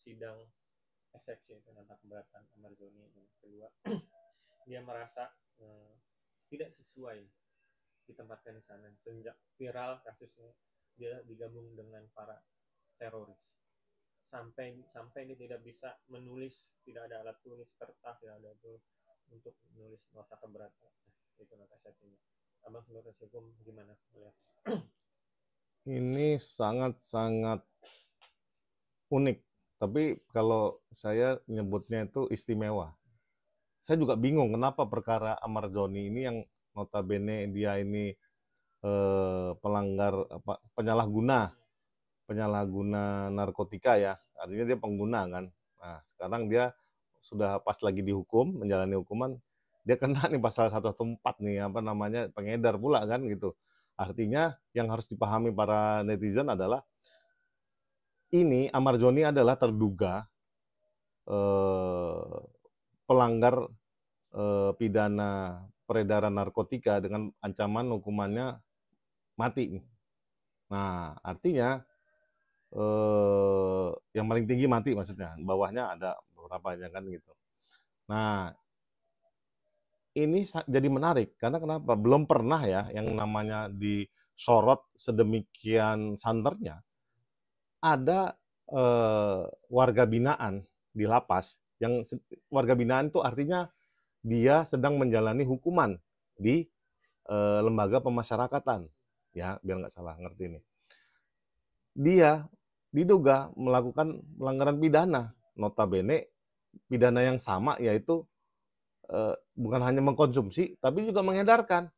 sidang eksepsi tentang keberatan Amarjoni yang kedua, dia merasa tidak sesuai ditempatkan di sana. Sejak viral kasusnya, dia digabung dengan para teroris. Sampai dia tidak bisa menulis, tidak ada alat tulis kertas, tidak ada itu untuk menulis nota keberatan. Itu nota eksepsinya. Abang sebagai hukum gimana melihat? Ini sangat-sangat unik. Tapi kalau saya nyebutnya itu istimewa. Saya juga bingung kenapa perkara Amarjoni ini yang notabene dia ini pelanggar penyalahguna narkotika ya. Artinya dia pengguna kan. Nah, sekarang dia sudah pas lagi dihukum, menjalani hukuman, dia kena nih pasal 114 nih, pengedar pula kan gitu. Artinya yang harus dipahami para netizen adalah ini Amarjoni adalah terduga pelanggar pidana peredaran narkotika dengan ancaman hukumannya mati. Nah, artinya yang paling tinggi mati maksudnya, bawahnya ada beberapa aja kan gitu. Nah, ini jadi menarik karena kenapa? Belum pernah ya yang namanya disorot sedemikian santernya. Ada warga binaan di lapas yang warga binaan itu artinya dia sedang menjalani hukuman di lembaga pemasyarakatan, ya biar nggak salah ngerti nih. Dia diduga melakukan pelanggaran pidana, notabene pidana yang sama yaitu bukan hanya mengkonsumsi tapi juga mengedarkan.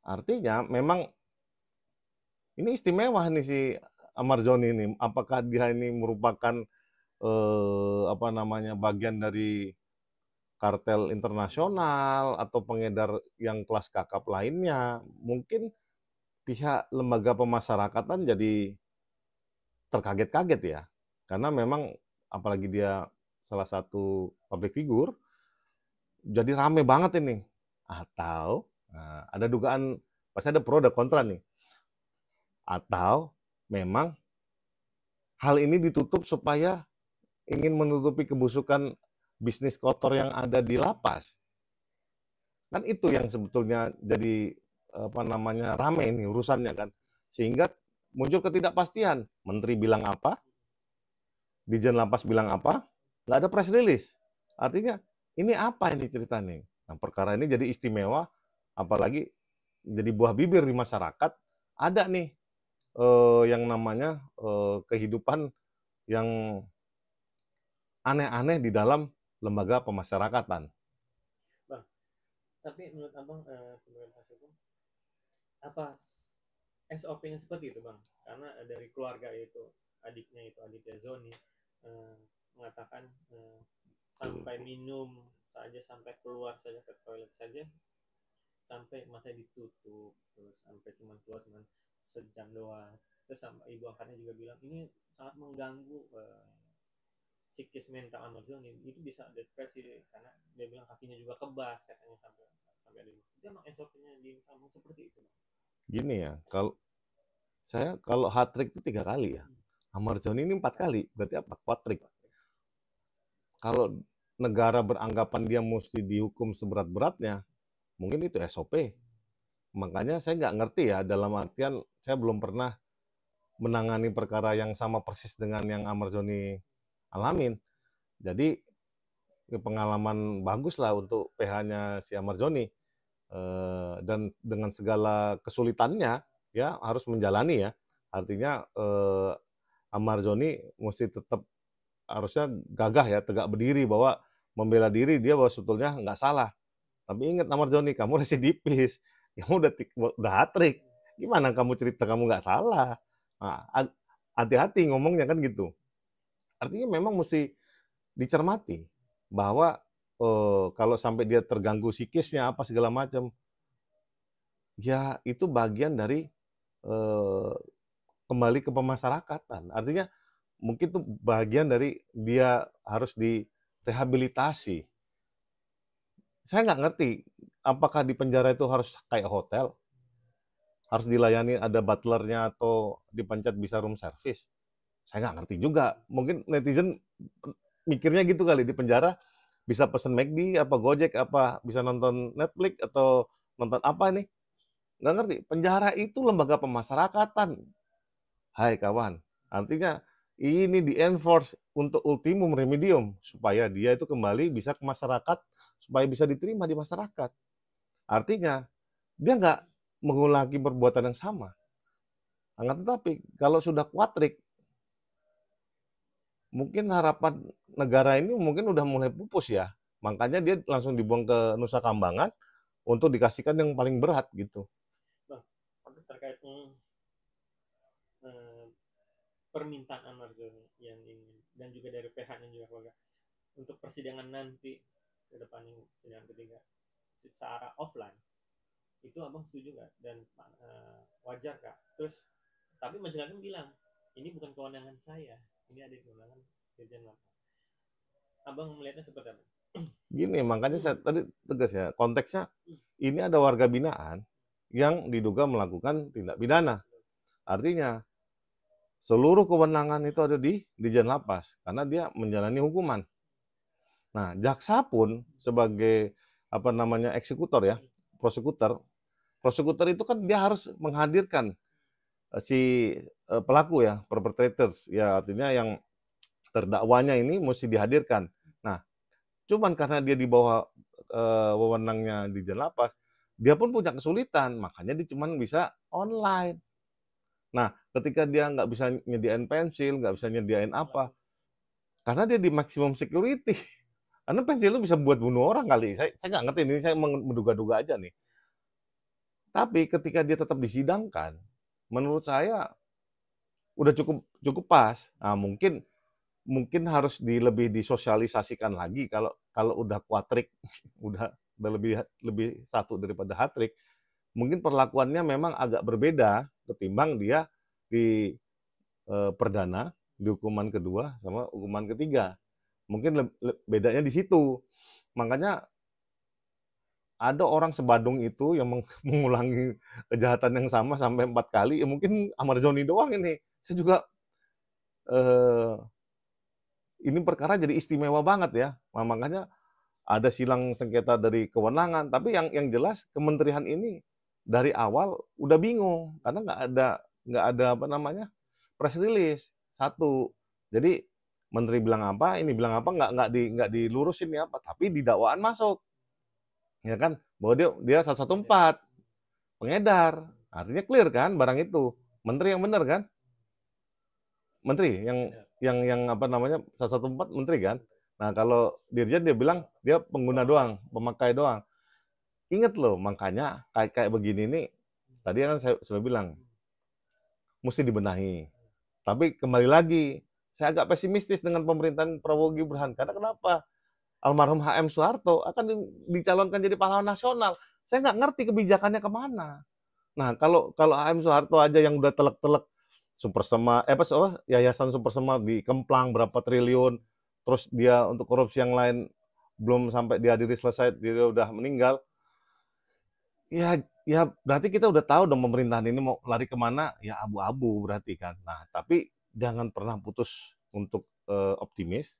Artinya memang ini istimewa nih si Amarjoni ini. Apakah dia ini merupakan bagian dari kartel internasional atau pengedar yang kelas kakap lainnya? Mungkin pihak lembaga pemasyarakatan jadi terkaget-kaget ya. Karena memang apalagi dia salah satu public figure, jadi rame banget ini. Atau ada dugaan, pasti ada pro dan kontra nih. Atau memang hal ini ditutup supaya ingin menutupi kebusukan bisnis kotor yang ada di lapas. Kan itu yang sebetulnya jadi rame ini urusannya kan. Sehingga muncul ketidakpastian. Menteri bilang apa, Dirjen Lapas bilang apa, nggak ada press release. Artinya ini apa ini ceritanya? Nah, perkara ini jadi istimewa, apalagi jadi buah bibir di masyarakat. Ada nih yang namanya kehidupan yang aneh-aneh di dalam lembaga pemasyarakatan. Bang, tapi menurut abang sebagai penasihat hukum, apa SOP-nya seperti itu bang? Karena dari keluarga itu, adiknya itu Aditya Zoni mengatakan sampai minum saja, sampai keluar saja ke toilet saja, sampai mata ditutup, terus sampai cuma keluar cuma sejam doang. Terus sama ibu angkatnya juga bilang ini sangat mengganggu psikis mental Amarjoni. Itu bisa depresi karena dia bilang kakinya juga kebas katanya sampai ada itu emang SOP-nya di kampung seperti itu. Gini ya, kalau hat trick itu 3 kali ya. Amarjoni ini 4 kali, berarti apa? Quadrick. Kalau negara beranggapan dia mesti dihukum seberat-beratnya, mungkin itu SOP. Makanya saya nggak ngerti ya, dalam artian saya belum pernah menangani perkara yang sama persis dengan yang Amarjoni alamin. Jadi pengalaman bagus lah untuk PH-nya si Amarjoni. Dan dengan segala kesulitannya, ya harus menjalani ya. Artinya Amarjoni mesti tetap harusnya gagah ya, tegak berdiri bahwa membela diri dia bahwa sebetulnya nggak salah. Tapi ingat Amarjoni, kamu residivis, kamu udah hat-trick. Gimana kamu cerita kamu nggak salah? Nah, hati-hati ngomongnya kan gitu. Artinya memang mesti dicermati bahwa kalau sampai dia terganggu psikisnya apa segala macam, ya itu bagian dari kembali ke pemasyarakatan. Artinya mungkin itu bagian dari dia harus direhabilitasi. Saya nggak ngerti apakah di penjara itu harus kayak hotel, harus dilayani ada butlernya atau dipencet bisa room service. Saya nggak ngerti juga. Mungkin netizen mikirnya gitu kali, di penjara bisa pesen McD, apa Gojek, apa bisa nonton Netflix atau nonton apa nih? Nggak ngerti. Penjara itu lembaga pemasyarakatan. Hai kawan, artinya ini di-enforce untuk ultimum remedium supaya dia itu kembali bisa ke masyarakat, supaya bisa diterima di masyarakat. Artinya dia nggak mengulangi perbuatan yang sama. Akan tetapi kalau sudah kuatrik, mungkin harapan negara ini mungkin udah mulai pupus ya. Makanya dia langsung dibuang ke Nusa Kambangan untuk dikasihkan yang paling berat gitu. Bang, terkait eh, permintaan Marzoni yang ingin, dan juga dari pihaknya juga keluarga, untuk persidangan nanti ke depan, ini persidangan ketiga secara offline, itu abang setuju nggak? Dan wajar kak? Terus tapi majelis hakim bilang ini bukan kewenangan saya, ini ada kewenangan Dirjen Lapas. Abang melihatnya seperti apa? Gini, makanya saya tadi tegas ya, konteksnya ini ada warga binaan yang diduga melakukan tindak pidana. Artinya seluruh kewenangan itu ada di Dirjen Lapas karena dia menjalani hukuman. Nah, jaksa pun sebagai apa namanya eksekutor ya, prosekutor. Prosekutor itu kan dia harus menghadirkan si pelaku ya, perpetrators ya, artinya yang terdakwanya ini mesti dihadirkan. Nah, cuman karena dia di bawah wewenangnya di Lapas, dia pun punya kesulitan, makanya dia cuma bisa online. Nah, ketika dia nggak bisa nyediain pensil, nggak bisa nyediain apa, karena dia di maximum security. Karena pensil itu bisa buat bunuh orang kali. Saya nggak ngerti, ini saya menduga-duga aja nih. Tapi ketika dia tetap disidangkan, menurut saya udah cukup cukup pas. Nah, mungkin harus lebih disosialisasikan lagi kalau kalau udah kuatrik, udah lebih lebih satu daripada hatrik, mungkin perlakuannya memang agak berbeda ketimbang dia di perdana, di hukuman kedua sama hukuman ketiga. Mungkin bedanya di situ. Makanya ada orang sebadung itu yang mengulangi kejahatan yang sama sampai 4 kali, ya mungkin Amarzoni doang ini. Saya juga eh, ini perkara jadi istimewa banget ya. Nah, makanya ada silang sengketa dari kewenangan, tapi yang jelas kementerian ini dari awal udah bingung karena nggak ada apa namanya press release satu. Jadi menteri bilang apa, ini bilang apa, nggak dilurusin ya apa, tapi di dakwaan masuk, ya kan, bahwa dia 114 pengedar, artinya clear kan barang itu, menteri yang benar kan, menteri yang apa namanya 114 menteri kan. Nah kalau dirjen dia bilang dia pengguna doang, pemakai doang. Ingat loh, makanya kayak begini nih, tadi kan saya sudah bilang, mesti dibenahi. Tapi kembali lagi, saya agak pesimistis dengan pemerintahan Prabowo Gibran. Karena kenapa? Almarhum HM Soeharto akan dicalonkan jadi pahlawan nasional. Saya nggak ngerti kebijakannya kemana. Nah, kalau HM Soeharto aja yang udah telek-telek Super Sema, Yayasan Super Sema di Kemplang berapa triliun, terus dia untuk korupsi yang lain belum sampai dihadiri selesai, dia udah meninggal. Ya berarti kita udah tahu dong pemerintahan ini mau lari kemana, ya abu-abu berarti kan. Nah, tapi jangan pernah putus untuk optimis,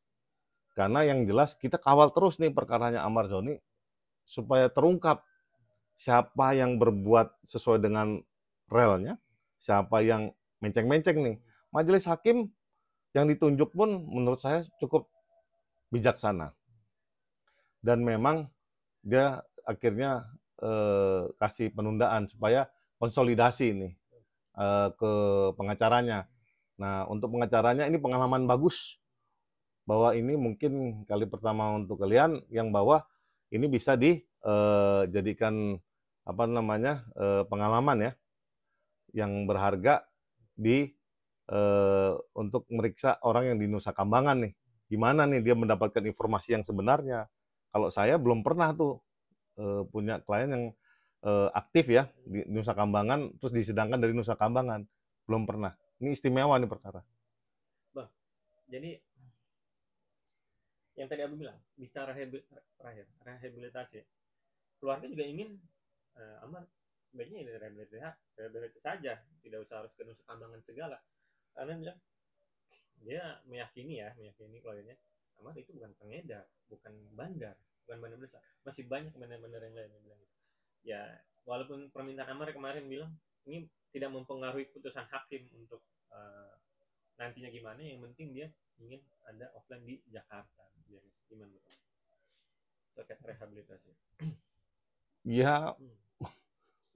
karena yang jelas kita kawal terus nih perkaranya Amarzoni supaya terungkap siapa yang berbuat sesuai dengan relnya, siapa yang menceng-menceng nih. Majelis hakim yang ditunjuk pun menurut saya cukup bijaksana. Dan memang dia akhirnya kasih penundaan supaya konsolidasi nih ke pengacaranya. Nah, untuk pengacaranya ini pengalaman bagus bahwa ini mungkin kali pertama untuk kalian yang bahwa ini bisa dijadikan apa namanya pengalaman ya yang berharga di untuk meriksa orang yang di Nusa Kambangan nih. Gimana nih dia mendapatkan informasi yang sebenarnya. Kalau saya belum pernah tuh punya klien yang aktif ya di Nusa Kambangan terus disidangkan dari Nusa Kambangan. Belum pernah. Ini istimewa nih perkara. Bang, jadi yang tadi Abang bilang, bicara rehabilitasi, keluarga juga ingin Amar sebaiknya ini rehabilitasi saja, tidak usah harus ke Nusa Kambangan segala. Karena bilang dia meyakini keluarganya Amar itu bukan pengedar, bukan bandar besar, masih banyak bandar-bandar yang lain yang bilang gitu. Ya walaupun permintaan Amar kemarin bilang ini tidak mempengaruhi putusan hakim untuk nantinya gimana, yang penting dia ingin ada offline di Jakarta. Jadi gimana terkait rehabilitasi? Ya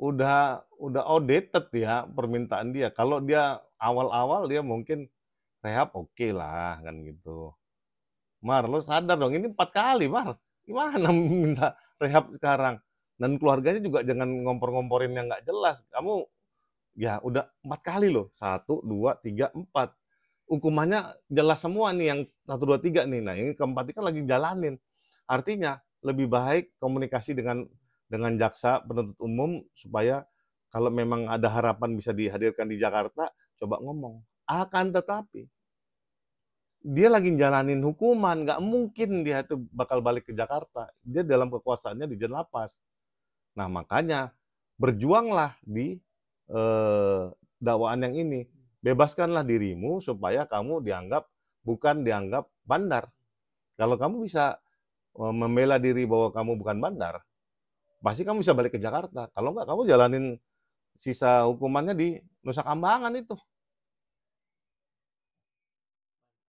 udah outdated ya permintaan dia. Kalau dia awal-awal dia mungkin rehab oke lah kan gitu. Mar, lo sadar dong ini 4 kali, Mar. Gimana minta rehab sekarang? Dan keluarganya juga jangan ngompor-ngomporin yang nggak jelas. Kamu ya udah 4 kali loh. 1, 2, 3, 4. Hukumannya jelas semua nih yang 1, 2, 3 nih. Nah, ini keempat ini kan lagi jalanin. Artinya lebih baik komunikasi dengan jaksa penuntut umum supaya kalau memang ada harapan bisa dihadirkan di Jakarta, coba ngomong. Akan tetapi dia lagi jalanin hukuman, nggak mungkin dia itu bakal balik ke Jakarta. Dia dalam kekuasaannya di jen lapas. Nah, makanya berjuanglah di dakwaan yang ini. Bebaskanlah dirimu supaya kamu bukan dianggap bandar. Kalau kamu bisa membela diri bahwa kamu bukan bandar, pasti kamu bisa balik ke Jakarta. Kalau nggak, kamu jalanin sisa hukumannya di Nusa Kambangan itu.